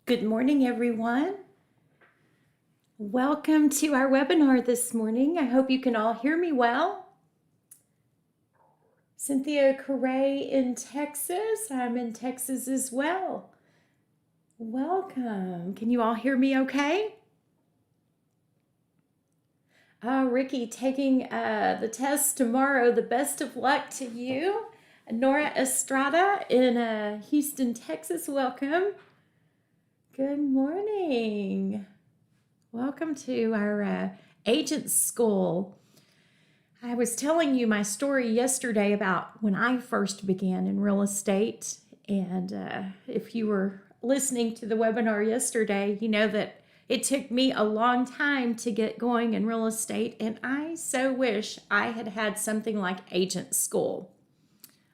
Good morning, everyone. Welcome to our webinar this morning. I hope you can all hear me well. Cynthia Correa in Texas. I'm in Texas as well. Welcome. Can you all hear me okay? Ricky, taking the test tomorrow. The best of luck to you. Nora Estrada in Houston, Texas. Welcome. Good morning. Welcome to our agent school. I was telling you my story yesterday about when I first began in real estate. And if you were listening to the webinar yesterday, you know that it took me a long time to get going in real estate. And I so wish I had had something like agent school.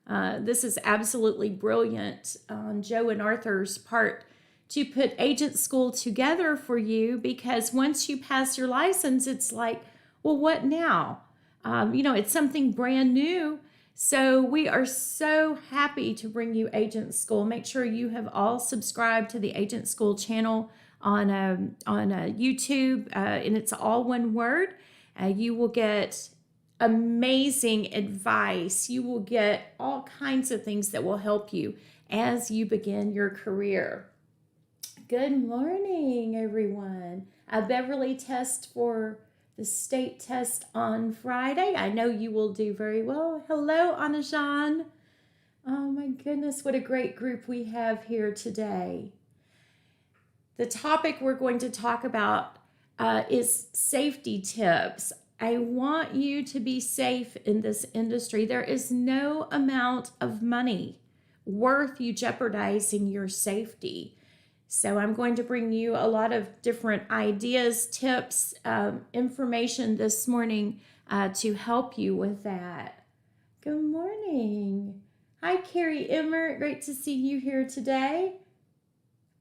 This is absolutely brilliant on Joe and Arthur's part to put agent school together for you, because once you pass your license, it's like, well, what now? It's something brand new. So we are so happy to bring you Agent School. Make sure you have all subscribed to the Agent School channel on YouTube, and it's all one word. You will get amazing advice. You will get all kinds of things that will help you as you begin your career. Good morning, everyone. A Beverly test for the state test on Friday. I know you will do very well. Hello, Anajan. Oh my goodness, what a great group we have here today. The topic we're going to talk about is safety tips. I want you to be safe in this industry. There is no amount of money worth you jeopardizing your safety. So I'm going to bring you a lot of different ideas, tips, information this morning to help you with that. Good morning. Hi, Carrie Emmer. Great to see you here today.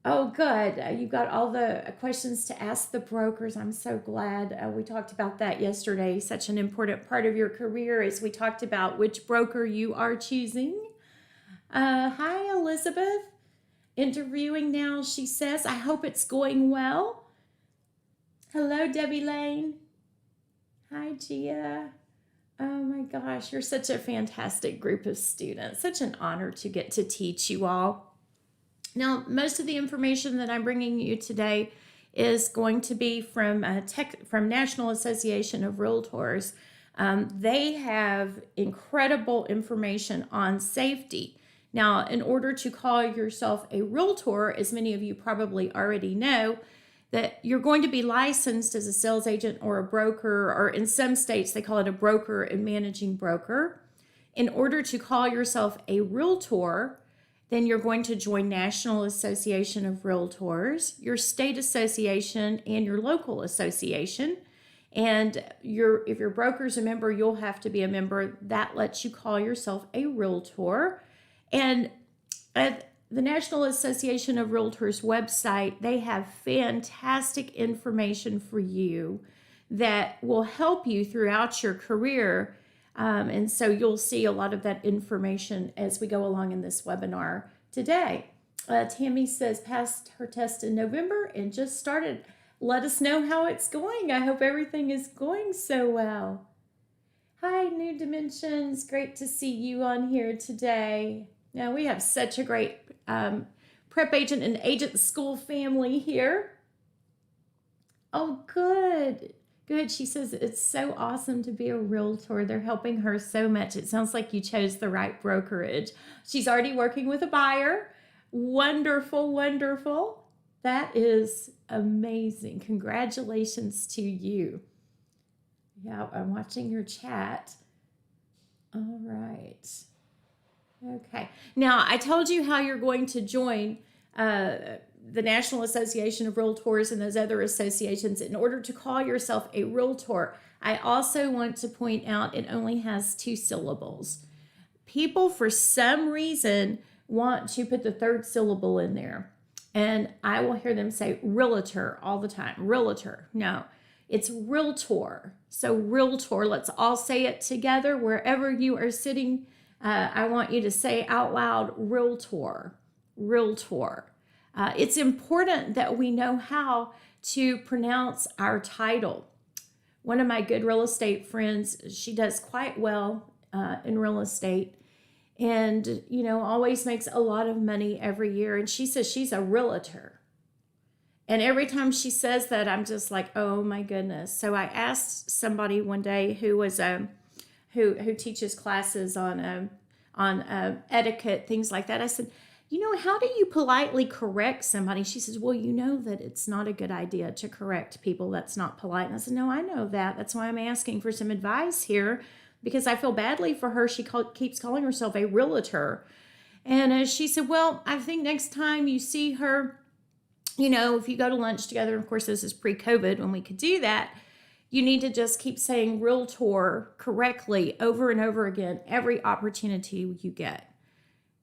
Oh, good. You got all the questions to ask the brokers. I'm so glad. We talked about that yesterday. Such an important part of your career as we talked about which broker you are choosing. Hi, Elizabeth. Interviewing now, she says. I hope it's going well. Hello, Debbie Lane. Hi, Gia. Oh my gosh, you're such a fantastic group of students. Such an honor to get to teach you all. Now, most of the information that I'm bringing you today is going to be from National Association of Realtors. They have incredible information on safety. Now, in order to call yourself a realtor, as many of you probably already know, that you're going to be licensed as a sales agent or a broker, or in some states they call it a broker and managing broker. In order to call yourself a realtor, then you're going to join National Association of Realtors, your state association, and your local association. And if your broker's a member, you'll have to be a member. That lets you call yourself a realtor. And at the National Association of Realtors website, they have fantastic information for you that will help you throughout your career. And so you'll see a lot of that information as we go along in this webinar today. Tammy says passed her test in November and just started. Let us know how it's going. I hope everything is going so well. Hi, New Dimensions. Great to see you on here today. Now, we have such a great prep agent and agent school family here. Oh, good. Good. She says it's so awesome to be a realtor. They're helping her so much. It sounds like you chose the right brokerage. She's already working with a buyer. Wonderful, wonderful. That is amazing. Congratulations to you. Yeah, I'm watching your chat. All right. Okay. Now, I told you how you're going to join the National Association of Realtors and those other associations in order to call yourself a realtor. I also want to point out it only has 2 syllables. People, for some reason, want to put the 3rd syllable in there. And I will hear them say realtor all the time. Realtor. No, it's realtor. So realtor, let's all say it together wherever you are sitting. I want you to say out loud, realtor, realtor. It's important that we know how to pronounce our title. One of my good real estate friends, she does quite well in real estate, and always makes a lot of money every year. And she says she's a realtor. And every time she says that, I'm just like, oh my goodness. So I asked somebody one day who was who teaches classes on etiquette, things like that. I said, how do you politely correct somebody? She says, well, you know that it's not a good idea to correct people. That's not polite. And I said, no, I know that. That's why I'm asking for some advice here, because I feel badly for her. She keeps calling herself a realtor. And she said, well, I think next time you see her, if you go to lunch together, of course, this is pre-COVID when we could do that, you need to just keep saying realtor correctly over and over again, every opportunity you get.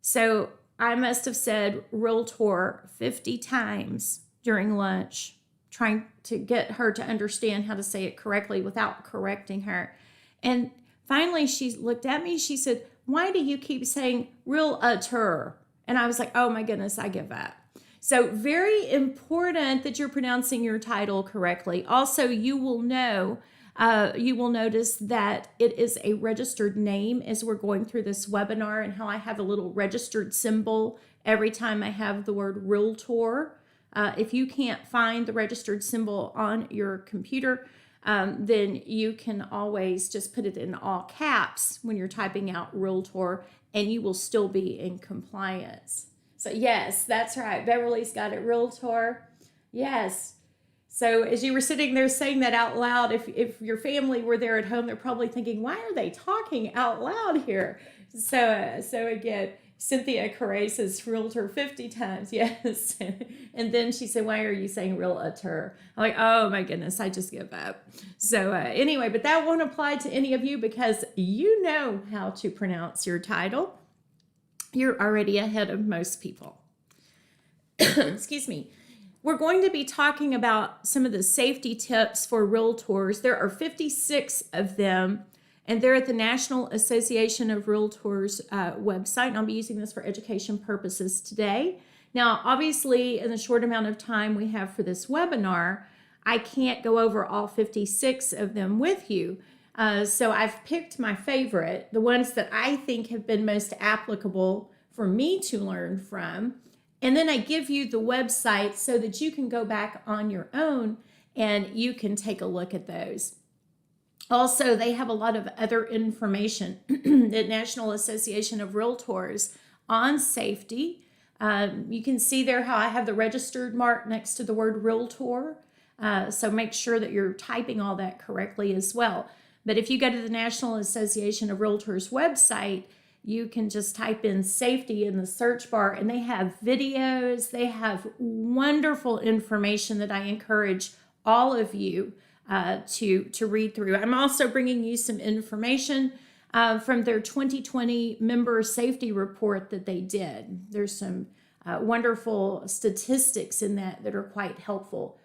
So I must have said realtor 50 times during lunch, trying to get her to understand how to say it correctly without correcting her. And finally, she looked at me. She said, why do you keep saying realtor? And I was like, oh my goodness, I give up. So very important that you're pronouncing your title correctly. Also, you will notice that it is a registered name as we're going through this webinar, and how I have a little registered symbol every time I have the word realtor. If you can't find the registered symbol on your computer, then you can always just put it in all caps when you're typing out realtor, and you will still be in compliance. So yes, that's right. Beverly's got it, realtor. Yes. So as you were sitting there saying that out loud, if your family were there at home, they're probably thinking, why are they talking out loud here? So again, Cynthia Correa says realtor 50 times. Yes. And then she said, why are you saying realtor? I'm like, oh my goodness, I just give up. So anyway, but that won't apply to any of you because you know how to pronounce your title. You're already ahead of most people. Excuse me. We're going to be talking about some of the safety tips for realtors. There are 56 of them, and they're at the National Association of Realtors website. And I'll be using this for education purposes today. Now, obviously, in the short amount of time we have for this webinar, I can't go over all 56 of them with you. So I've picked my favorite, the ones that I think have been most applicable for me to learn from. And then I give you the website so that you can go back on your own and you can take a look at those. Also, they have a lot of other information at National Association of Realtors on safety. You can see there how I have the registered mark next to the word realtor. So make sure that you're typing all that correctly as well. But if you go to the National Association of Realtors website, you can just type in safety in the search bar, and they have videos. They have wonderful information that I encourage all of you to read through. I'm also bringing you some information from their 2020 member safety report that they did. There's some wonderful statistics in that are quite helpful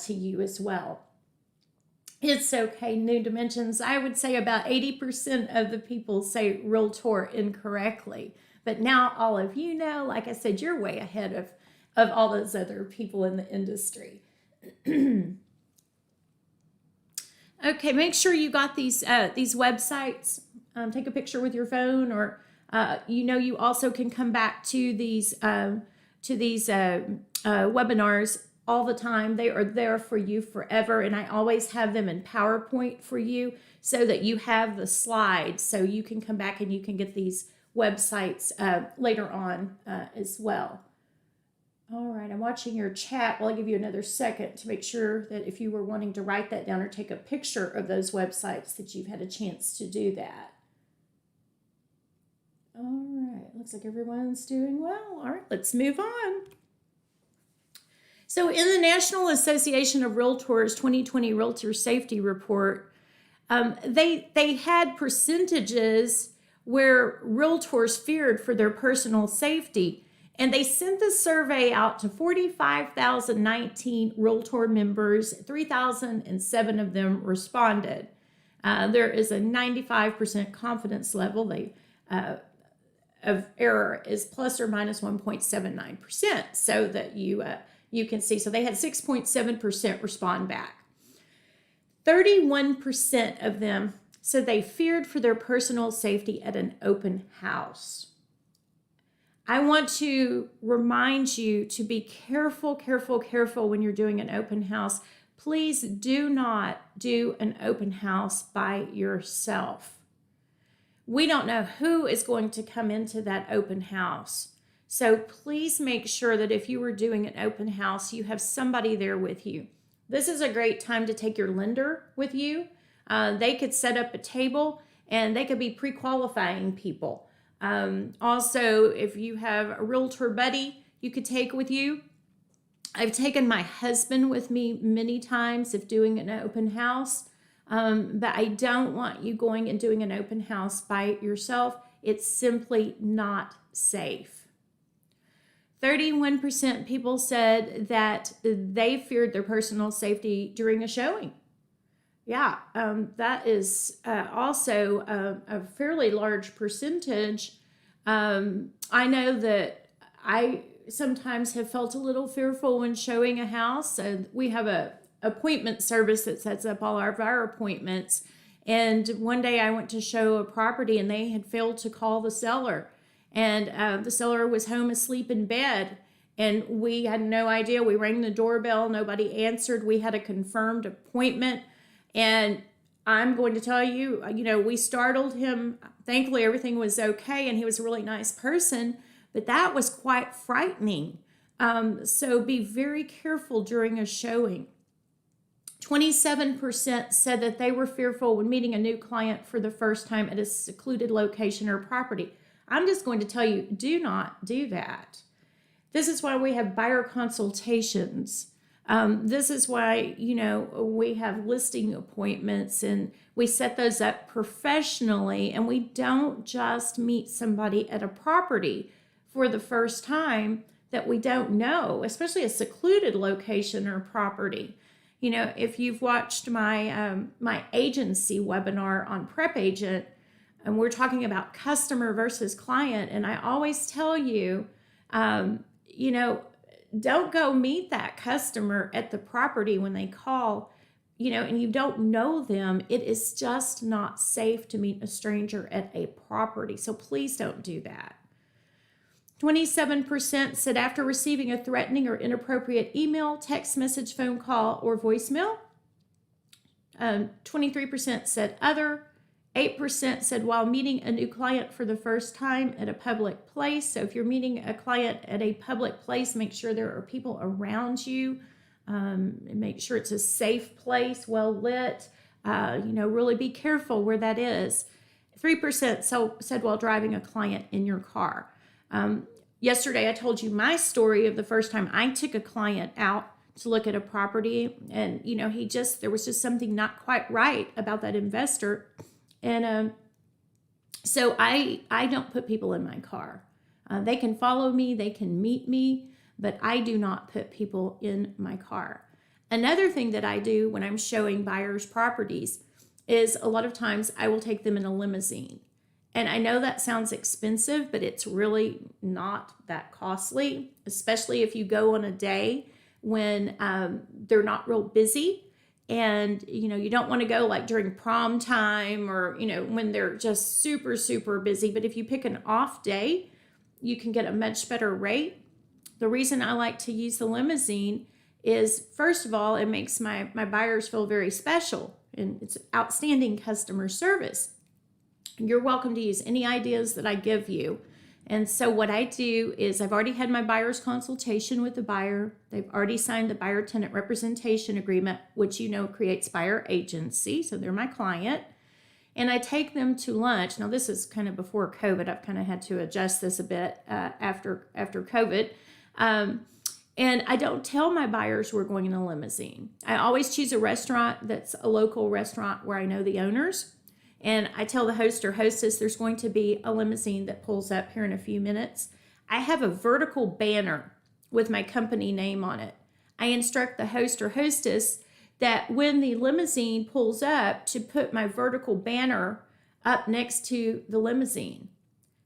to you as well. It's okay, New Dimensions. I would say about 80% of the people say realtor incorrectly. But now all of you know, like I said, you're way ahead of all those other people in the industry. Okay, make sure you got these websites. Take a picture with your phone, or you also can come back to these webinars all the time. They are there for you forever, and I always have them in PowerPoint for you so that you have the slides, so you can come back and you can get these websites later on as well. All right, I'm watching your chat. Well, I'll give you another second to make sure that if you were wanting to write that down or take a picture of those websites, that you've had a chance to do that. All right, looks like everyone's doing well. All right, let's move on. So in the National Association of Realtors 2020 Realtor Safety Report, they had percentages where realtors feared for their personal safety. And they sent the survey out to 45,019 realtor members. 3,007 of them responded. There is a 95% confidence level. of error is plus or minus 1.79%, so that you can see. So they had 6.7% respond back. 31% of them said they feared for their personal safety at an open house. I want to remind you to be careful when you're doing an open house. Please do not do an open house by yourself. We don't know who is going to come into that open house. So please make sure that if you are doing an open house, you have somebody there with you. This is a great time to take your lender with you. They could set up a table and they could be pre-qualifying people. Also, if you have a realtor buddy you could take with you. I've taken my husband with me many times if doing an open house, but I don't want you going and doing an open house by yourself. It's simply not safe. 31% people said that they feared their personal safety during a showing. Yeah, that is also a fairly large percentage. I know that I sometimes have felt a little fearful when showing a house. We have a appointment service that sets up all of our appointments. And one day I went to show a property and they had failed to call the seller. And the seller was home asleep in bed. And we had no idea. We rang the doorbell. Nobody answered. We had a confirmed appointment. And I'm going to tell you, we startled him. Thankfully, everything was okay. And he was a really nice person. But that was quite frightening. So be very careful during a showing. 27% said that they were fearful when meeting a new client for the first time at a secluded location or property. I'm just going to tell you, do not do that. This is why we have buyer consultations. This is why, we have listing appointments and we set those up professionally, and we don't just meet somebody at a property for the first time that we don't know, especially a secluded location or property. If you've watched my my agency webinar on Prep Agent, and we're talking about customer versus client, and I always tell you, don't go meet that customer at the property when they call, and you don't know them. It is just not safe to meet a stranger at a property. So please don't do that. 27% said after receiving a threatening or inappropriate email, text message, phone call, or voicemail. 23% said other. 8% said while meeting a new client for the first time at a public place. So if you're meeting a client at a public place, make sure there are people around you. And make sure it's a safe place, well lit. Really be careful where that is. 3% said while driving a client in your car. Yesterday, I told you my story of the first time I took a client out to look at a property, and there was just something not quite right about that investor. And so I don't put people in my car. They can follow me, they can meet me, but I do not put people in my car. Another thing that I do when I'm showing buyers properties is a lot of times I will take them in a limousine. And I know that sounds expensive, but it's really not that costly, especially if you go on a day when they're not real busy. And, you don't want to go like during prom time or, when they're just super, super busy. But if you pick an off day, you can get a much better rate. The reason I like to use the limousine is, first of all, it makes my buyers feel very special, and it's outstanding customer service. You're welcome to use any ideas that I give you. And so what I do is I've already had my buyer's consultation with the buyer. They've already signed the buyer tenant representation agreement, which creates buyer agency. So they're my client. And I take them to lunch. Now this is kind of before COVID. I've kind of had to adjust this a bit after COVID. And I don't tell my buyers we're going in a limousine. I always choose a restaurant that's a local restaurant where I know the owners. And I tell the host or hostess there's going to be a limousine that pulls up here in a few minutes. I have a vertical banner with my company name on it. I instruct the host or hostess that when the limousine pulls up to put my vertical banner up next to the limousine.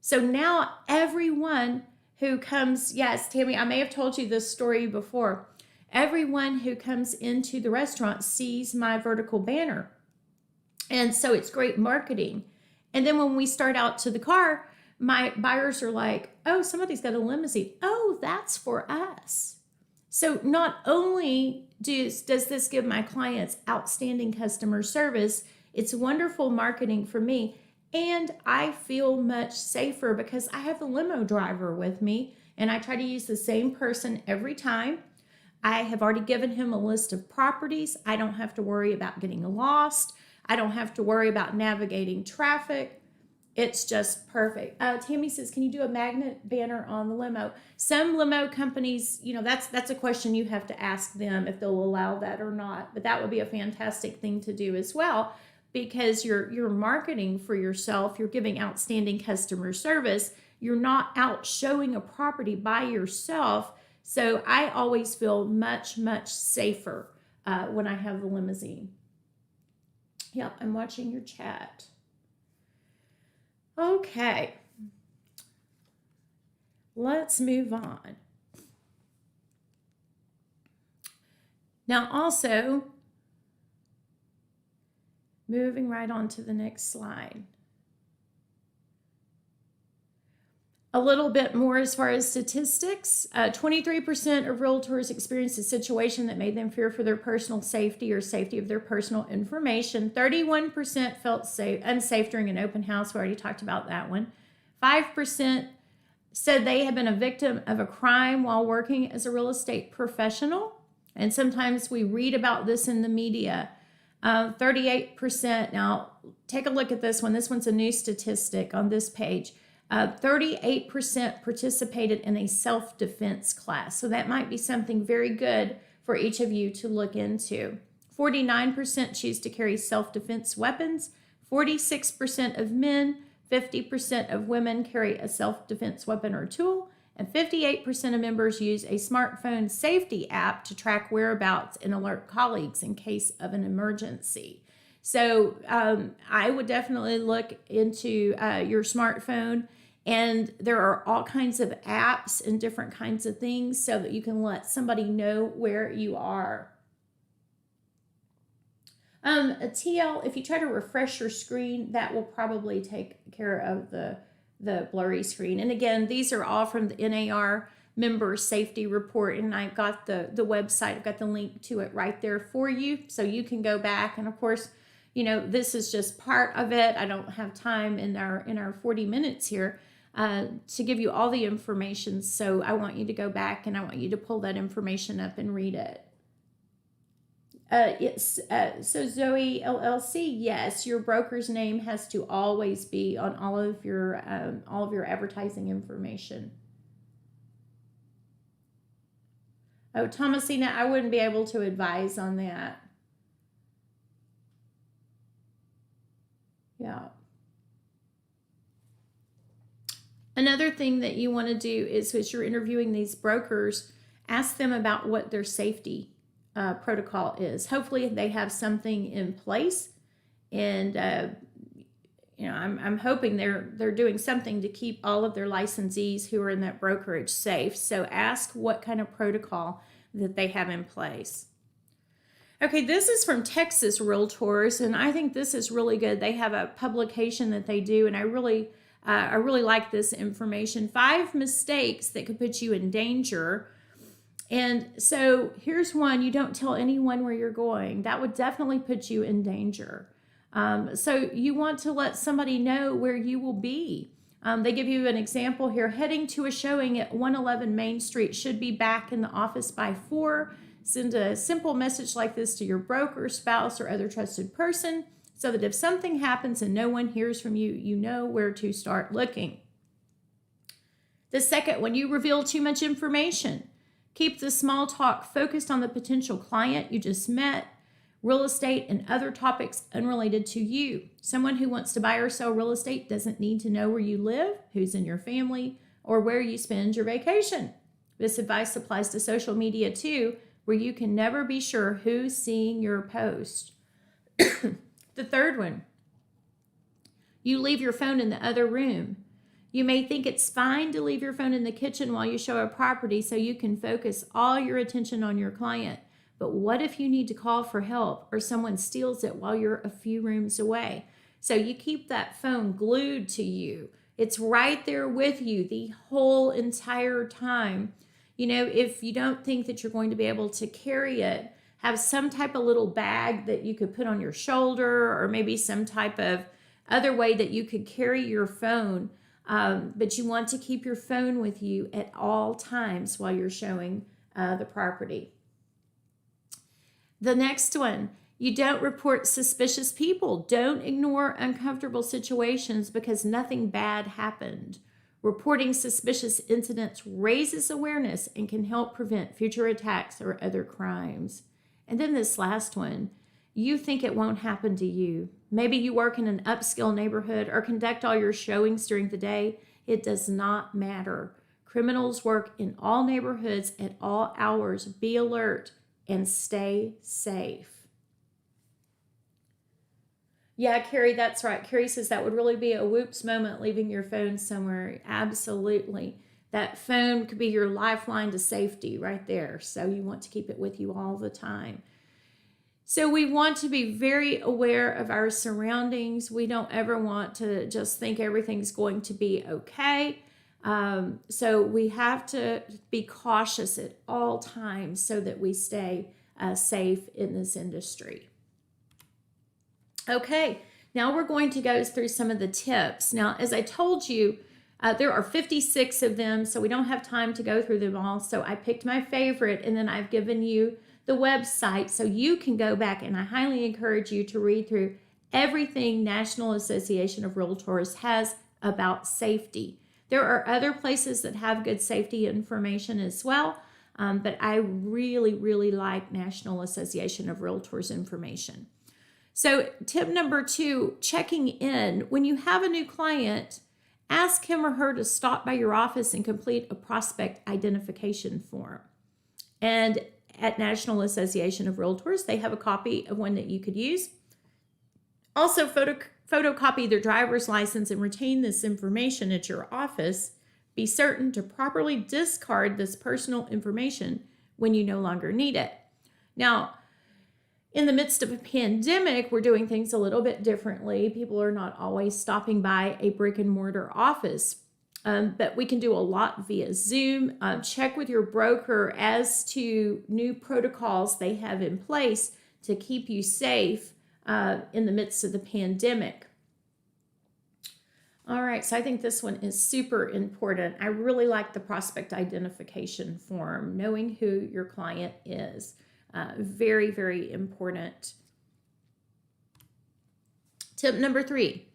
So now everyone who comes, yes, Tammy, I may have told you this story before. Everyone who comes into the restaurant sees my vertical banner. And so it's great marketing. And then when we start out to the car, my buyers are like, oh, somebody's got a limousine. Oh, that's for us. So not only does this give my clients outstanding customer service, it's wonderful marketing for me. And I feel much safer because I have a limo driver with me and I try to use the same person every time. I have already given him a list of properties. I don't have to worry about getting lost. I don't have to worry about navigating traffic. It's just perfect. Tammy says, can you do a magnet banner on the limo? Some limo companies, that's a question you have to ask them if they'll allow that or not. But that would be a fantastic thing to do as well, because you're marketing for yourself. You're giving outstanding customer service. You're not out showing a property by yourself. So I always feel much, much safer when I have the limousine. Yep, I'm watching your chat. Okay, let's move on. Now also, moving right on to the next slide. A little bit more as far as statistics. 23% of realtors experienced a situation that made them fear for their personal safety or safety of their personal information. 31% felt unsafe during an open house. We already talked about that one. 5% said they had been a victim of a crime while working as a real estate professional. And sometimes we read about this in the media. 38%. Now, take a look at this one. This one's a new statistic on this page. 38% participated in a self-defense class. So that might be something very good for each of you to look into. 49% choose to carry self-defense weapons. 46% of men, 50% of women carry a self-defense weapon or tool. And 58% of members use a smartphone safety app to track whereabouts and alert colleagues in case of an emergency. So I would definitely look into your smartphone, and there are all kinds of apps and different kinds of things so that you can let somebody know where you are. A TL, if you try to refresh your screen, that will probably take care of the blurry screen. And again, these are all from the NAR member safety report, and I've got the website. I've got the link to it right there for you, so you can go back. And of course, this is just part of it. I don't have time in our 40 minutes here to give you all the information. So I want you to go back and I want you to pull that information up and read it. So Zoe LLC, yes, your broker's name has to always be on all of your advertising information. Oh, Thomasina, I wouldn't be able to advise on that. Yeah. Another thing that you want to do is, as you're interviewing these brokers, ask them about what their safety protocol is. Hopefully they have something in place, and I'm hoping they're doing something to keep all of their licensees who are in that brokerage safe. So ask what kind of protocol that they have in place. Okay, this is from Texas Realtors, and I think this is really good. They have a publication that they do, and I really like this information. 5 mistakes that could put you in danger. And so here's one: you don't tell anyone where you're going. That would definitely put you in danger. So you want to let somebody know where you will be. They give you an example here. Heading to a showing at 111 Main Street, should be back in the office by 4. Send a simple message like this to your broker, spouse, or other trusted person, so that if something happens and no one hears from you, you know where to start looking. The second one: you reveal too much information. Keep the small talk focused on the potential client you just met, real estate, and other topics unrelated to you. Someone who wants to buy or sell real estate doesn't need to know where you live, who's in your family, or where you spend your vacation. This advice applies to social media too, where you can never be sure who's seeing your post. The third one: you leave your phone in the other room. You may think it's fine to leave your phone in the kitchen while you show a property so you can focus all your attention on your client. But what if you need to call for help or someone steals it while you're a few rooms away? So you keep that phone glued to you. It's right there with you the whole entire time. You know, if you don't think that you're going to be able to carry it, have some type of little bag that you could put on your shoulder, or maybe some type of other way that you could carry your phone. But you want to keep your phone with you at all times while you're showing the property. The next one, you don't report suspicious people. Don't ignore uncomfortable situations because nothing bad happened. Reporting suspicious incidents raises awareness and can help prevent future attacks or other crimes. And then this last one, you think it won't happen to you. Maybe you work in an upscale neighborhood or conduct all your showings during the day. It does not matter. Criminals work in all neighborhoods at all hours. Be alert and stay safe. Yeah, Carrie, that's right. Carrie says that would really be a whoops moment leaving your phone somewhere. Absolutely. That phone could be your lifeline to safety right there. So you want to keep it with you all the time. So we want to be very aware of our surroundings. We don't ever want to just think everything's going to be okay. So we have to be cautious at all times so that we stay safe in this industry. Okay, now we're going to go through some of the tips. Now, as I told you, there are 56 of them, so we don't have time to go through them all. So I picked my favorite, and then I've given you the website so you can go back, and I highly encourage you to read through everything National Association of Realtors has about safety. There are other places that have good safety information as well, but I really, really like National Association of Realtors information. So tip number 2, checking in. When you have a new client, ask him or her to stop by your office and complete a prospect identification form. And at National Association of Realtors, they have a copy of one that you could use. Also, photocopy their driver's license and retain this information at your office. Be certain to properly discard this personal information when you no longer need it. Now, in the midst of a pandemic, we're doing things a little bit differently. People are not always stopping by a brick and mortar office, but we can do a lot via Zoom. Check with your broker as to new protocols they have in place to keep you safe in the midst of the pandemic. All right, so I think this one is super important. I really like the prospect identification form, knowing who your client is. Very, very important. Tip number 3,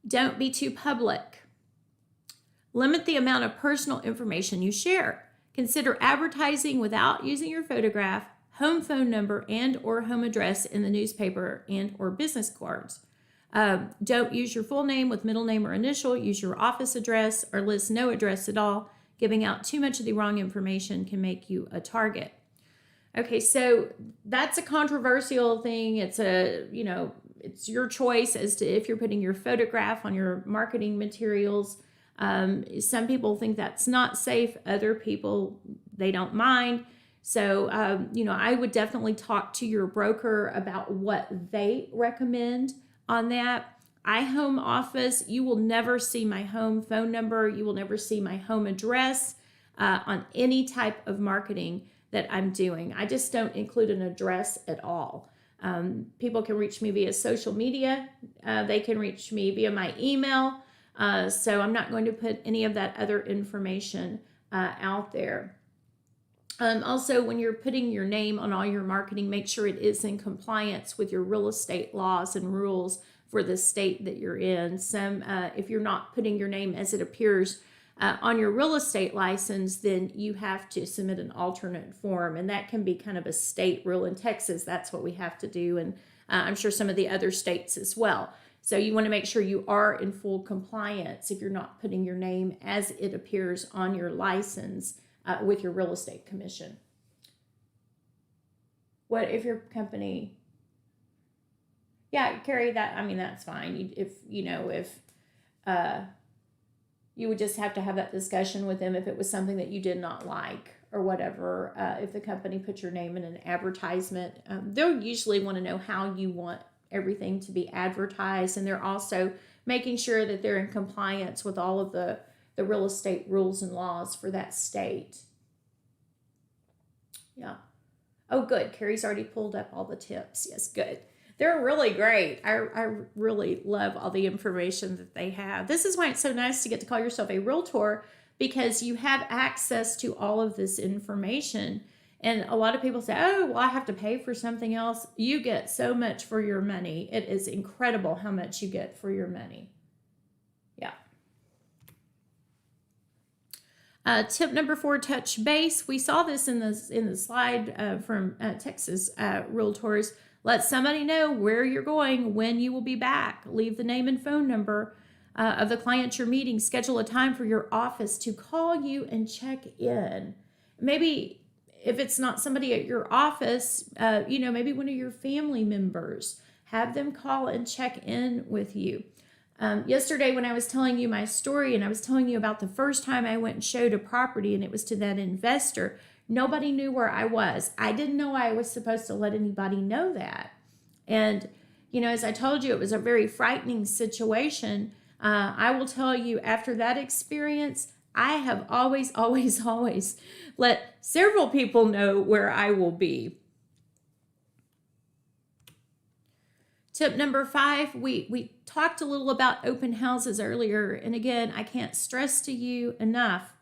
don't be too public. Limit the amount of personal information you share. Consider advertising without using your photograph, home phone number, and or home address in the newspaper and or business cards. Don't use your full name with middle name or initial. Use your office address or list no address at all. Giving out too much of the wrong information can make you a target. Okay, so that's a controversial thing. It's it's your choice as to if you're putting your photograph on your marketing materials. Some people think that's not safe. Other people, they don't mind. So, I would definitely talk to your broker about what they recommend on that. iHome office, you will never see my home phone number. You will never see my home address on any type of marketing that I'm doing. I just don't include an address at all. People can reach me via social media. They can reach me via my email. So I'm not going to put any of that other information out there. Also, when you're putting your name on all your marketing, make sure it is in compliance with your real estate laws and rules for the state that you're in. If you're not putting your name as it appears on your real estate license, then you have to submit an alternate form, and that can be kind of a state rule. In Texas, that's what we have to do, and I'm sure some of the other states as well. So you want to make sure you are in full compliance if you're not putting your name as it appears on your license with your real estate commission. What if your company... Yeah, Carrie, that's fine. If you would just have to have that discussion with them if it was something that you did not like or whatever. If the company put your name in an advertisement, they'll usually want to know how you want everything to be advertised, and they're also making sure that they're in compliance with all of the real estate rules and laws for that state. Yeah. Oh, good. Carrie's already pulled up all the tips. Yes, good. They're really great. I really love all the information that they have. This is why it's so nice to get to call yourself a realtor, because you have access to all of this information. And a lot of people say, oh, well, I have to pay for something else. You get so much for your money. It is incredible how much you get for your money. Yeah. Tip number 4, touch base. We saw this in the slide from Texas Realtors. Let somebody know where you're going, when you will be back. Leave the name and phone number of the client you're meeting. Schedule a time for your office to call you and check in. Maybe if it's not somebody at your office, maybe one of your family members. Have them call and check in with you. Yesterday when I was telling you my story and I was telling you about the first time I went and showed a property and it was to that investor, nobody knew where I was. I didn't know I was supposed to let anybody know that. And, as I told you, it was a very frightening situation. I will tell you, after that experience, I have always, always, always let several people know where I will be. Tip number 5, we talked a little about open houses earlier. And again, I can't stress to you enough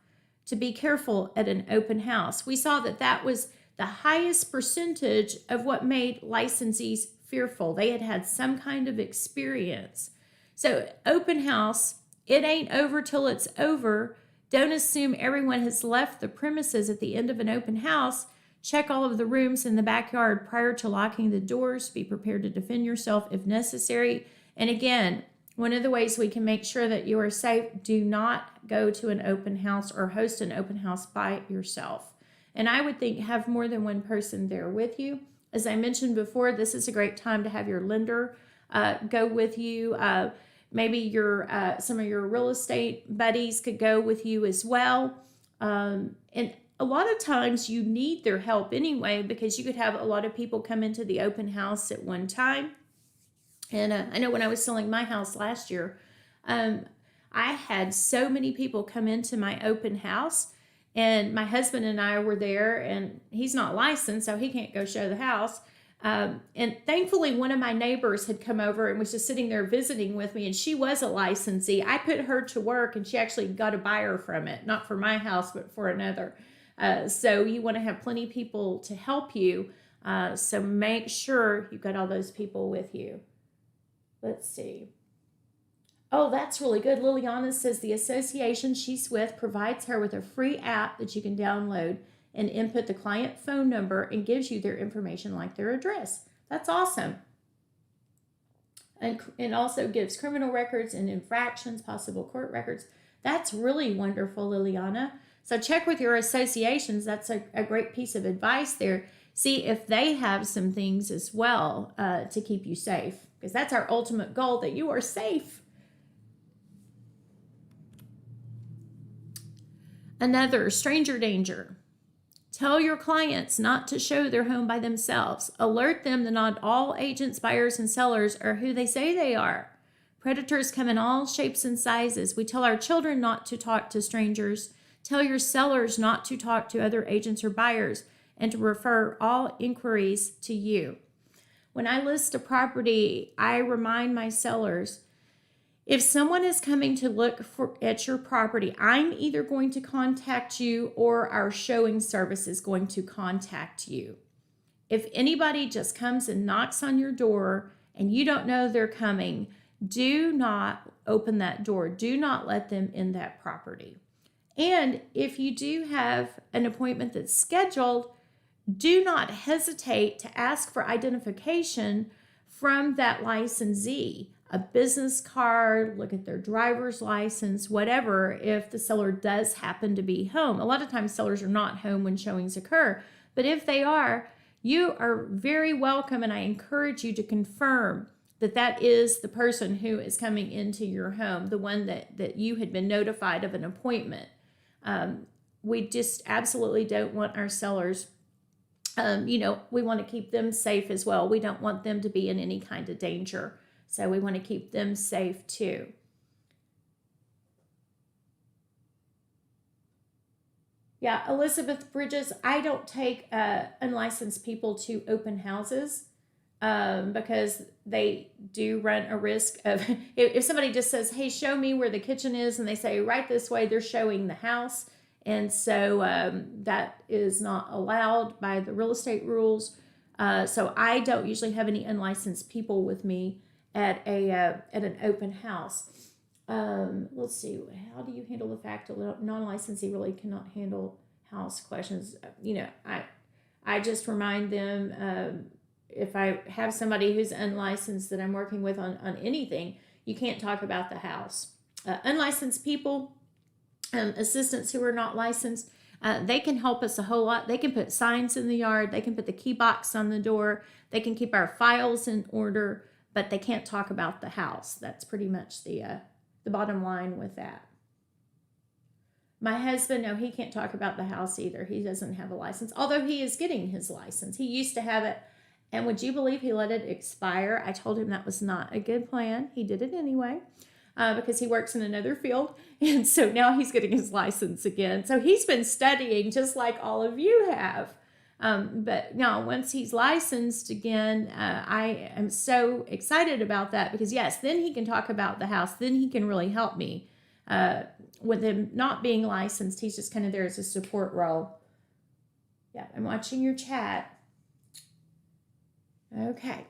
to be careful at an open house. We saw that was the highest percentage of what made licensees fearful. They had some kind of experience. So open house, it ain't over till it's over. Don't assume everyone has left the premises at the end of an open house. Check all of the rooms in the backyard prior to locking the doors. Be prepared to defend yourself if necessary. And again, one of the ways we can make sure that you are safe, do not go to an open house or host an open house by yourself. And I would think have more than one person there with you. As I mentioned before, this is a great time to have your lender go with you. Maybe some of your real estate buddies could go with you as well. And a lot of times you need their help anyway, because you could have a lot of people come into the open house at one time. And I know when I was selling my house last year, I had so many people come into my open house, and my husband and I were there, and he's not licensed, so he can't go show the house. And thankfully, one of my neighbors had come over and was just sitting there visiting with me, and she was a licensee. I put her to work, and she actually got a buyer from it, not for my house, but for another. So you want to have plenty of people to help you. So make sure you've got all those people with you. Let's see. Oh, that's really good. Liliana says the association she's with provides her with a free app that you can download and input the client phone number and gives you their information like their address. That's awesome. And also gives criminal records and infractions, possible court records. That's really wonderful, Liliana. So check with your associations. That's a great piece of advice there. See if they have some things as well to keep you safe, because that's our ultimate goal, that you are safe. Another, stranger danger. Tell your clients not to show their home by themselves. Alert them that not all agents, buyers, and sellers are who they say they are. Predators come in all shapes and sizes. We tell our children not to talk to strangers. Tell your sellers not to talk to other agents or buyers, and to refer all inquiries to you. When I list a property, I remind my sellers, if someone is coming to look at your property, I'm either going to contact you or our showing service is going to contact you. If anybody just comes and knocks on your door and you don't know they're coming, do not open that door. Do not let them in that property. And if you do have an appointment that's scheduled, do not hesitate to ask for identification from that licensee. A business card, look at their driver's license, whatever, if the seller does happen to be home. A lot of times sellers are not home when showings occur, but if they are, you are very welcome, and I encourage you to confirm that is the person who is coming into your home, the one that you had been notified of an appointment. We just absolutely don't want our sellers, we want to keep them safe as well. We don't want them to be in any kind of danger. So we want to keep them safe too. Yeah, Elizabeth Bridges, I don't take unlicensed people to open houses because they do run a risk of, if somebody just says, hey, show me where the kitchen is, and they say, right this way, they're showing the house. And so that is not allowed by the real estate rules. So I don't usually have any unlicensed people with me at an open house. Let's see, how do you handle the fact that non-licensee really cannot handle house questions? I just remind them, if I have somebody who's unlicensed that I'm working with on anything, you can't talk about the house. Unlicensed people, assistants who are not licensed, they can help us a whole lot. They can put signs in the yard. They can put the key box on the door. They can keep our files in order, but they can't talk about the house. That's pretty much the bottom line with that. My husband, no, he can't talk about the house either. He doesn't have a license, although he is getting his license. He used to have it, and would you believe he let it expire? I told him that was not a good plan. He did it anyway because he works in another field, and so now he's getting his license again. So he's been studying just like all of you have. But now, once he's licensed again, I am so excited about that because, yes, then he can talk about the house. Then he can really help me. With him not being licensed, he's just kind of there as a support role. Yeah, I'm watching your chat. Okay.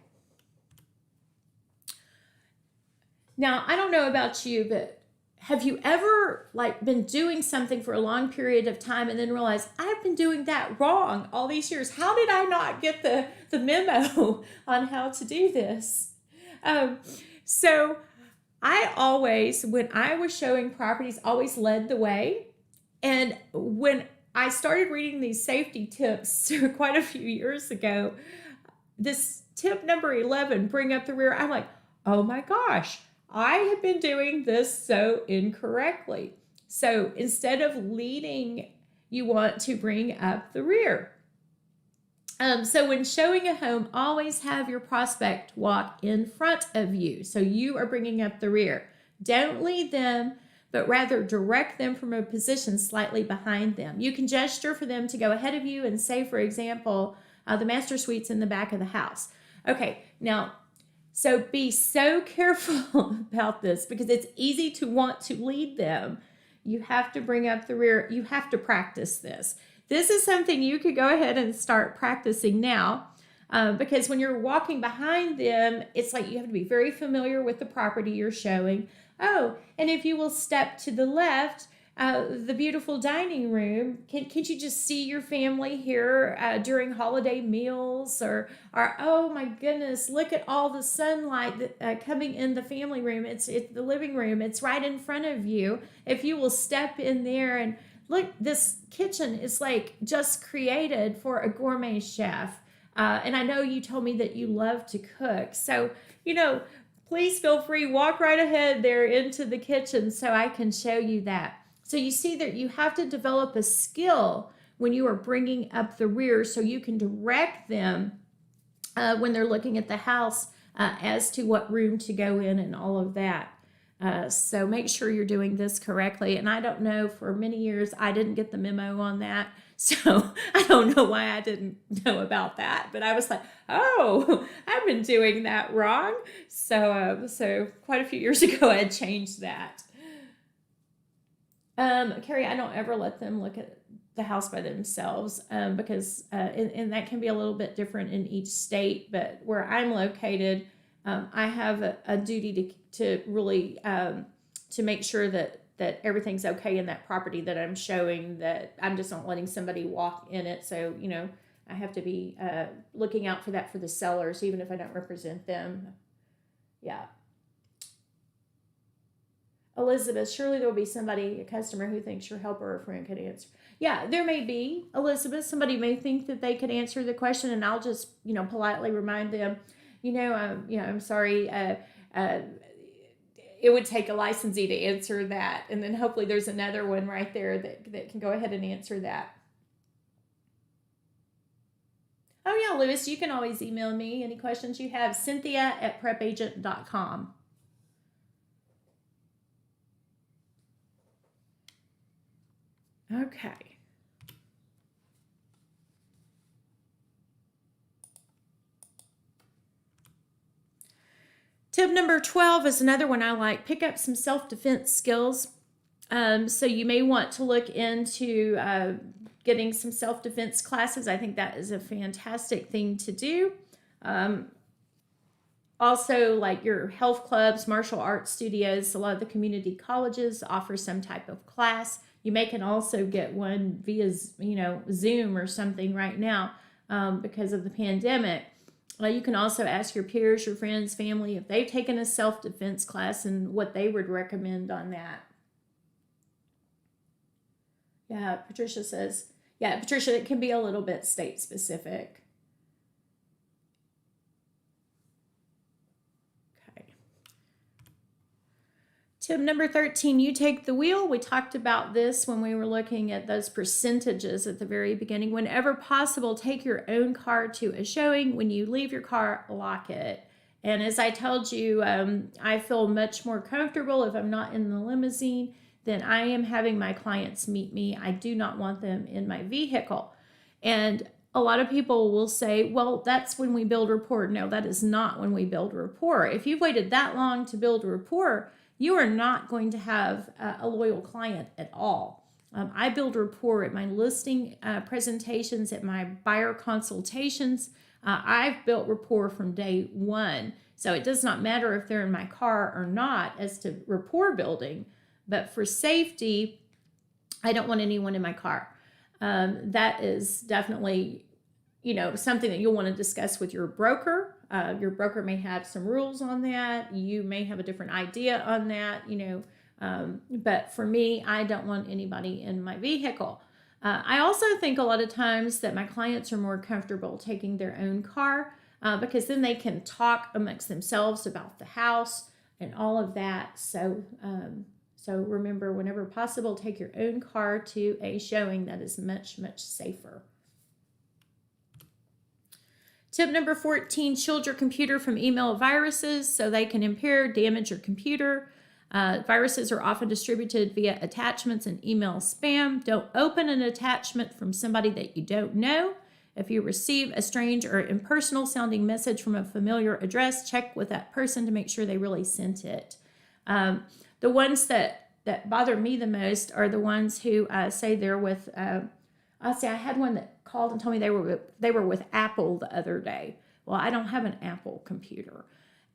Now, I don't know about you, but have you ever been doing something for a long period of time and then realize I've been doing that wrong all these years? How did I not get the memo on how to do this? So I always, when I was showing properties, always led the way. And when I started reading these safety tips quite a few years ago, this tip number 11, bring up the rear, I'm like, oh my gosh, I have been doing this so incorrectly. So instead of leading, you want to bring up the rear. So when showing a home, always have your prospect walk in front of you. So you are bringing up the rear. Don't lead them, but rather direct them from a position slightly behind them. You can gesture for them to go ahead of you and say, for example, the master suite's in the back of the house. Okay, now, so be so careful about this because it's easy to want to lead them. You have to bring up the rear. You have to practice this. This is something you could go ahead and start practicing now because when you're walking behind them, it's like you have to be very familiar with the property you're showing. Oh, and if you will step to the left, the beautiful dining room, can't you just see your family here during holiday meals? Or oh my goodness, look at all the sunlight coming in the family room. It's the living room. It's right in front of you. If you will step in there and look, this kitchen is just created for a gourmet chef. And I know you told me that you love to cook. So, please feel free, walk right ahead there into the kitchen so I can show you that. So you see that you have to develop a skill when you are bringing up the rear so you can direct them when they're looking at the house as to what room to go in and all of that. So make sure you're doing this correctly. And I don't know, for many years, I didn't get the memo on that. So I don't know why I didn't know about that, but I was like, oh, I've been doing that wrong. So quite a few years ago, I changed that. Carrie, I don't ever let them look at the house by themselves because, and that can be a little bit different in each state, but where I'm located, I have a duty to really to make sure that everything's okay in that property that I'm showing, that I'm just not letting somebody walk in it. So, I have to be looking out for that for the sellers, even if I don't represent them. Yeah. Elizabeth, surely there will be somebody, a customer who thinks your helper or friend could answer. Yeah, there may be, Elizabeth. Somebody may think that they could answer the question, and I'll just, politely remind them, I'm sorry. It would take a licensee to answer that. And then hopefully there's another one right there that can go ahead and answer that. Oh, yeah, Lewis, you can always email me any questions you have. Cynthia@prepagent.com. Okay. Tip number 12 is another one I like. Pick up some self-defense skills. So you may want to look into getting some self-defense classes. I think that is a fantastic thing to do. Also, like your health clubs, martial arts studios, a lot of the community colleges offer some type of class. You can also get one via, Zoom or something right now because of the pandemic. You can also ask your peers, your friends, family, if they've taken a self-defense class and what they would recommend on that. Yeah, Patricia says, Patricia, it can be a little bit state specific. Okay. Tip number 13, you take the wheel. We talked about this when we were looking at those percentages at the very beginning. Whenever possible, take your own car to a showing. When you leave your car, lock it. And as I told you, I feel much more comfortable if I'm not in the limousine than I am having my clients meet me. I do not want them in my vehicle. And a lot of people will say, well, that's when we build rapport. No, that is not when we build rapport. If you've waited that long to build rapport, you are not going to have a loyal client at all. I build rapport at my listing presentations, at my buyer consultations. I've built rapport from day one. So it does not matter if they're in my car or not as to rapport building. But for safety, I don't want anyone in my car. That is definitely, something that you'll want to discuss with your broker. Your broker may have some rules on that. You may have a different idea on that, but for me, I don't want anybody in my vehicle. I also think a lot of times that my clients are more comfortable taking their own car because then they can talk amongst themselves about the house and all of that. So remember, whenever possible, take your own car to a showing. That is much, much safer. Tip number 14, shield your computer from email viruses so they can impair, damage your computer. Viruses are often distributed via attachments and email spam. Don't open an attachment from somebody that you don't know. If you receive a strange or impersonal sounding message from a familiar address, check with that person to make sure they really sent it. The ones that bother me the most are the ones who say they're with, I had one that called and told me they were with Apple the other day. Well, I don't have an Apple computer.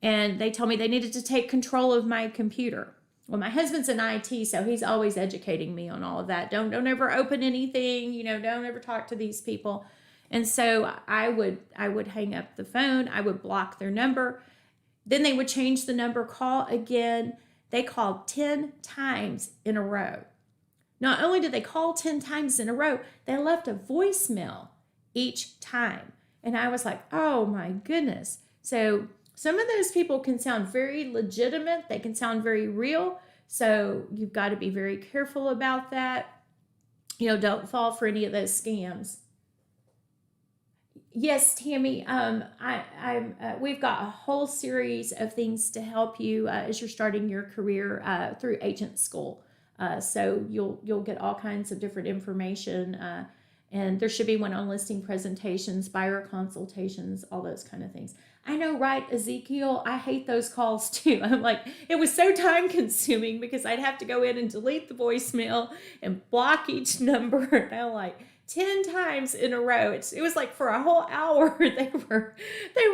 And they told me they needed to take control of my computer. Well, my husband's in IT, so he's always educating me on all of that. Don't ever open anything, don't ever talk to these people. And so I would hang up the phone. I would block their number. Then they would change the number, call again. They called 10 times in a row. Not only did they call 10 times in a row, they left a voicemail each time. And I was like, oh my goodness. So some of those people can sound very legitimate. They can sound very real. So you've got to be very careful about that. Don't fall for any of those scams. Yes, Tammy, we've got a whole series of things to help you as you're starting your career through AgentSchool. So you'll get all kinds of different information, and there should be one on listing presentations, buyer consultations, all those kind of things. I know, right, Ezekiel? I hate those calls too. I'm like, it was so time consuming because I'd have to go in and delete the voicemail and block each number. And I'm like, 10 times in a row. It was like for a whole hour they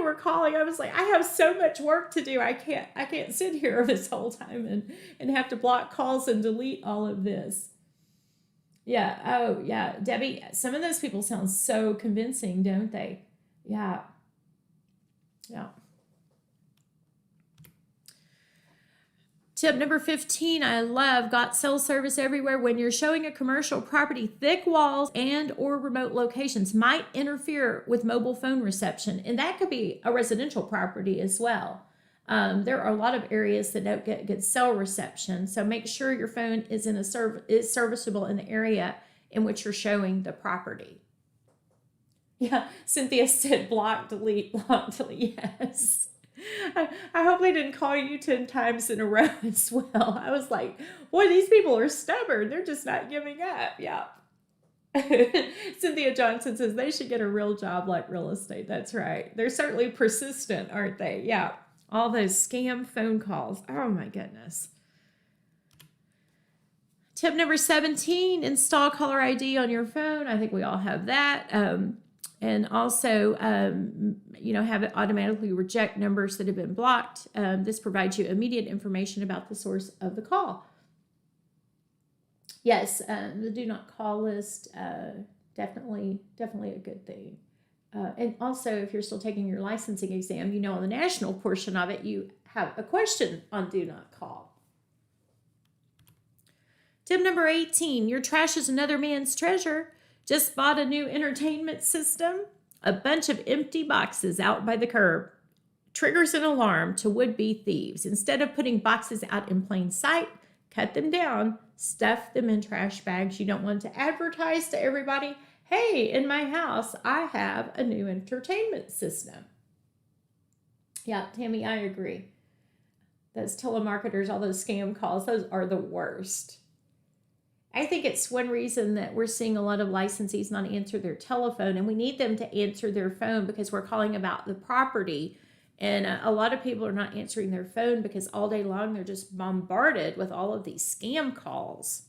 were calling. I was like, I have so much work to do. I can't sit here this whole time and have to block calls and delete all of this. Yeah. Oh, yeah. Debbie, some of those people sound so convincing, don't they? Yeah. Yeah. Tip number 15, I love, got cell service everywhere. When you're showing a commercial property, thick walls and or remote locations might interfere with mobile phone reception. And that could be a residential property as well. There are a lot of areas that don't get good cell reception. So make sure your phone is is serviceable in the area in which you're showing the property. Yeah, Cynthia said block, delete, yes. I hope they didn't call you 10 times in a row as well. I was like, boy, these people are stubborn. They're just not giving up. Yeah. Cynthia Johnson says they should get a real job like real estate. That's right. They're certainly persistent, aren't they? Yeah. All those scam phone calls. Oh my goodness. Tip number 17, install caller ID on your phone. I think we all have that. And also, have it automatically reject numbers that have been blocked. This provides you immediate information about the source of the call. Yes, the do not call list, definitely a good thing. And also, if you're still taking your licensing exam, on the national portion of it, you have a question on do not call. Tip number 18, your trash is another man's treasure. Just bought a new entertainment system. A bunch of empty boxes out by the curb triggers an alarm to would-be thieves. Instead of putting boxes out in plain sight, cut them down, stuff them in trash bags. You don't want to advertise to everybody, hey, in my house, I have a new entertainment system. Yeah, Tammy, I agree. Those telemarketers, all those scam calls, those are the worst. I think it's one reason that we're seeing a lot of licensees not answer their telephone, and we need them to answer their phone because we're calling about the property. And a lot of people are not answering their phone because all day long they're just bombarded with all of these scam calls.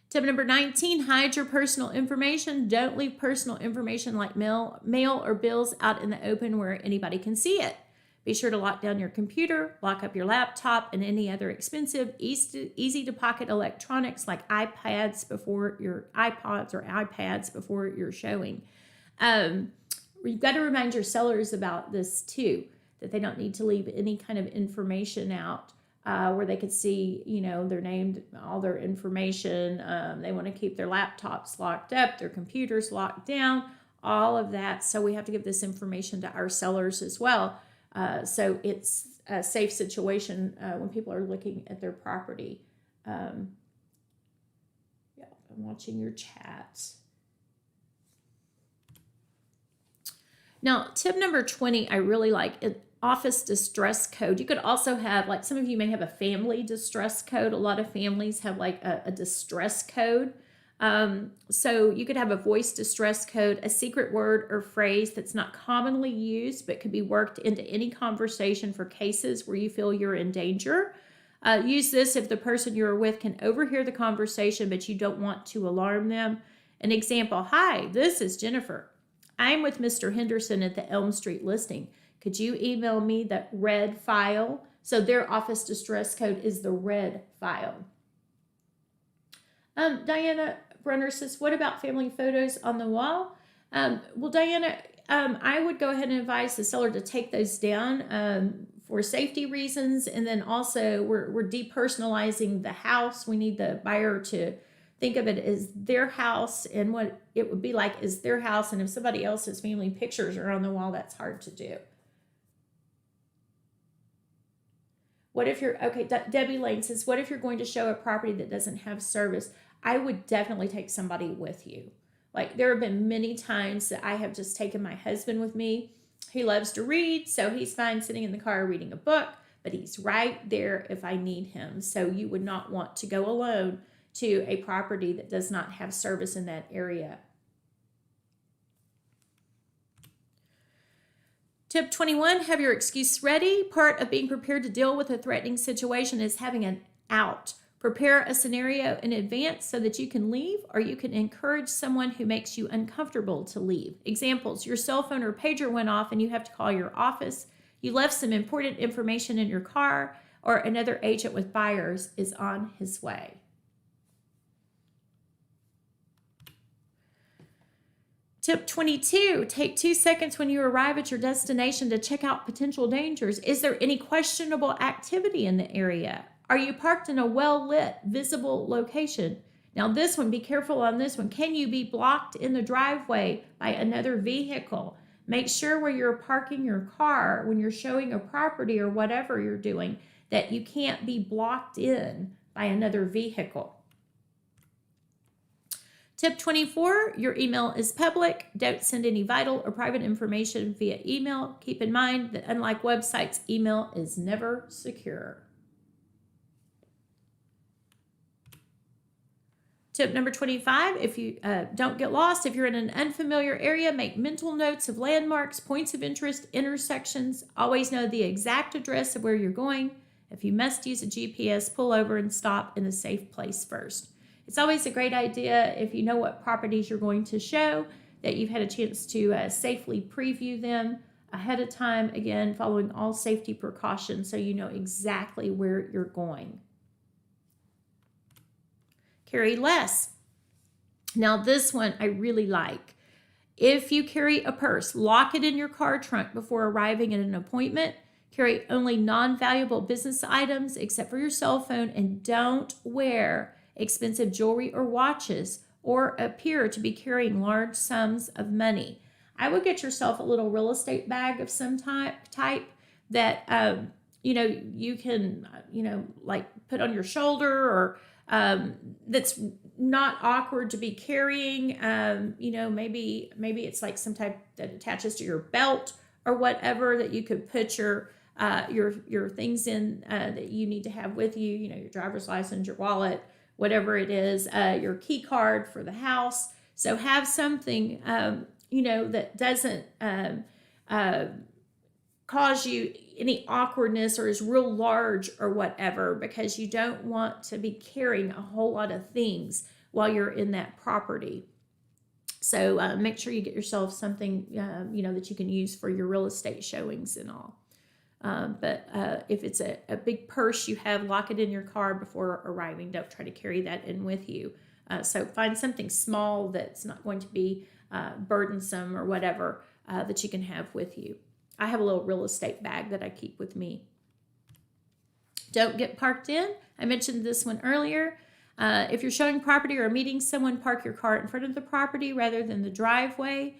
Tip number 19, hide your personal information. Don't leave personal information like mail or bills out in the open where anybody can see it. Be sure to lock down your computer, lock up your laptop, and any other expensive, easy to pocket electronics like iPads or iPads before you're showing. You've got to remind your sellers about this too, that they don't need to leave any kind of information out where they could see, their name, all their information. They want to keep their laptops locked up, their computers locked down, all of that. So we have to give this information to our sellers as well. So it's a safe situation when people are looking at their property. I'm watching your chats. Now, tip number 20, I really like an office distress code. You could also have, like some of you may have a family distress code. A lot of families have like a distress code. So you could have a voice distress code, a secret word or phrase that's not commonly used, but could be worked into any conversation for cases where you feel you're in danger. Use this if the person you're with can overhear the conversation, but you don't want to alarm them. An example, hi, this is Jennifer. I'm with Mr. Henderson at the Elm Street listing. Could you email me the red file? So their office distress code is the red file. Diana Brunner says, what about family photos on the wall? Well, Diana, I would go ahead and advise the seller to take those down for safety reasons. And then also we're depersonalizing the house. We need the buyer to think of it as their house and what it would be like is their house. And if somebody else's family pictures are on the wall, that's hard to do. What if you're, okay, Debbie Lane says, what if you're going to show a property that doesn't have service? I would definitely take somebody with you. Like there have been many times that I have just taken my husband with me. He loves to read, so he's fine sitting in the car reading a book, but he's right there if I need him. So you would not want to go alone to a property that does not have service in that area. Tip 21, have your excuse ready. Part of being prepared to deal with a threatening situation is having an out. Prepare a scenario in advance so that you can leave or you can encourage someone who makes you uncomfortable to leave. Examples, your cell phone or pager went off and you have to call your office. You left some important information in your car, or another agent with buyers is on his way. Tip 22, take 2 seconds when you arrive at your destination to check out potential dangers. Is there any questionable activity in the area? Are you parked in a well-lit, visible location? Now this one, be careful on this one. Can you be blocked in the driveway by another vehicle? Make sure where you're parking your car, when you're showing a property or whatever you're doing, that you can't be blocked in by another vehicle. Tip 24, your email is public. Don't send any vital or private information via email. Keep in mind that unlike websites, email is never secure. Tip number 25, if you don't get lost, if you're in an unfamiliar area, make mental notes of landmarks, points of interest, intersections. Always know the exact address of where you're going. If you must use a GPS, pull over and stop in a safe place first. It's always a great idea if you know what properties you're going to show, that you've had a chance to safely preview them ahead of time, again, following all safety precautions so you know exactly where you're going. Carry less. Now this one I really like. If you carry a purse, lock it in your car trunk before arriving at an appointment. Carry only non-valuable business items except for your cell phone, and don't wear expensive jewelry or watches or appear to be carrying large sums of money. I would get yourself a little real estate bag of some type that you can like put on your shoulder, or that's not awkward to be carrying. Maybe it's like some type that attaches to your belt or whatever, that you could put your things in that you need to have with you. Your driver's license, your wallet, whatever it is, your key card for the house. So have something, that doesn't cause you any awkwardness or is real large or whatever, because you don't want to be carrying a whole lot of things while you're in that property. So make sure you get yourself something, that you can use for your real estate showings and all. But if it's a big purse you have, lock it in your car before arriving. Don't try to carry that in with you. So find something small that's not going to be burdensome or whatever that you can have with you. I have a little real estate bag that I keep with me. Don't get parked in. I mentioned this one earlier. If you're showing property or meeting someone, park your car in front of the property rather than the driveway.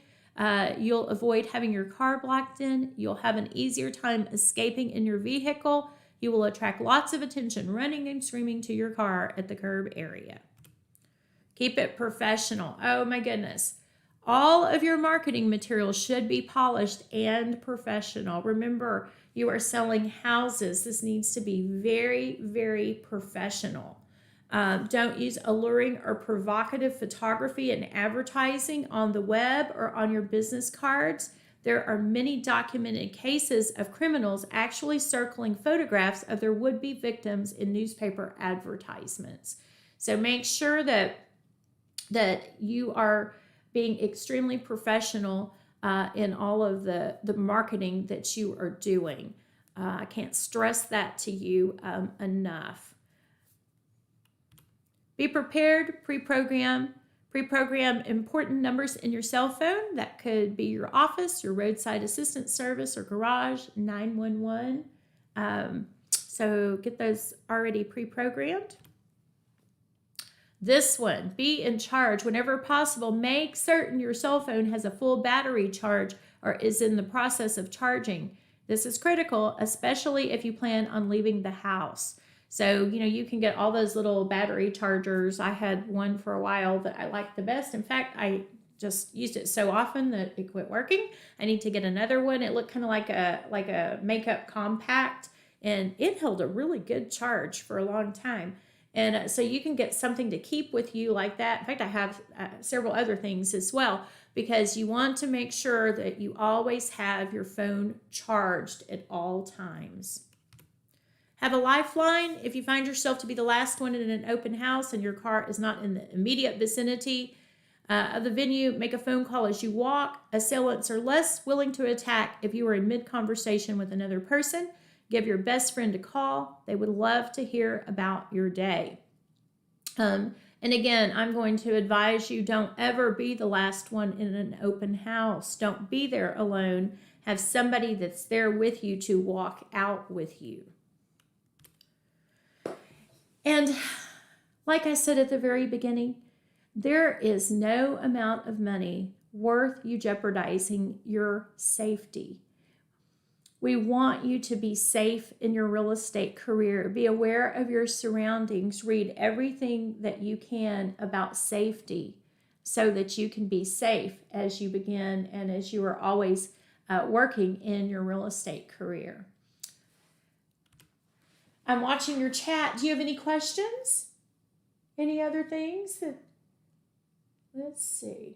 You'll avoid having your car blocked in. You'll have an easier time escaping in your vehicle. You will attract lots of attention running and screaming to your car at the curb area. Keep it professional. Oh my goodness. All of your marketing materials should be polished and professional. Remember, you are selling houses. This needs to be very, very professional. Don't use alluring or provocative photography and advertising on the web or on your business cards. There are many documented cases of criminals actually circling photographs of their would-be victims in newspaper advertisements. So make sure that you are being extremely professional in all of the marketing that you are doing. I can't stress that to you enough. Be prepared, pre-program important numbers in your cell phone. That could be your office, your roadside assistance service, or garage, 911. So get those already pre-programmed. This one, be in charge. Whenever possible, make certain your cell phone has a full battery charge or is in the process of charging. This is critical, especially if you plan on leaving the house. So, you can get all those little battery chargers. I had one for a while that I liked the best. In fact, I just used it so often that it quit working. I need to get another one. It looked kind of like a makeup compact, and it held a really good charge for a long time. And so you can get something to keep with you like that. In fact, I have several other things as well, because you want to make sure that you always have your phone charged at all times. Have a lifeline. If you find yourself to be the last one in an open house and your car is not in the immediate vicinity of the venue, make a phone call as you walk. Assailants are less willing to attack if you are in mid-conversation with another person. Give your best friend a call. They would love to hear about your day. And And again, I'm going to advise you, don't ever be the last one in an open house. Don't be there alone. Have somebody that's there with you to walk out with you. And like I said at the very beginning, there is no amount of money worth you jeopardizing your safety. We want you to be safe in your real estate career. Be aware of your surroundings. Read everything that you can about safety so that you can be safe as you begin and as you are always working in your real estate career. I'm watching your chat. Do you have any questions? Any other things? Let's see.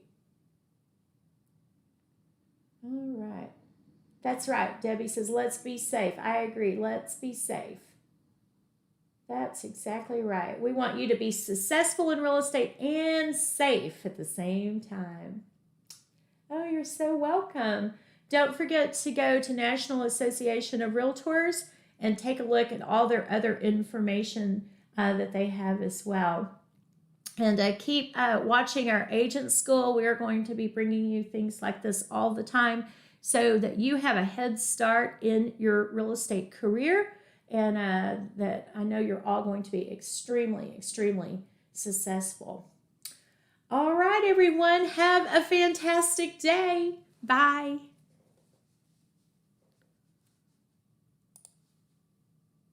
All right. That's right. Debbie says, let's be safe. I agree. Let's be safe. That's exactly right. We want you to be successful in real estate and safe at the same time. Oh, you're so welcome. Don't forget to go to National Association of Realtors and take a look at all their other information that they have as well. And keep watching our Agent School. We are going to be bringing you things like this all the time so that you have a head start in your real estate career, and that I know you're all going to be extremely, extremely successful. All right, everyone, have a fantastic day. Bye.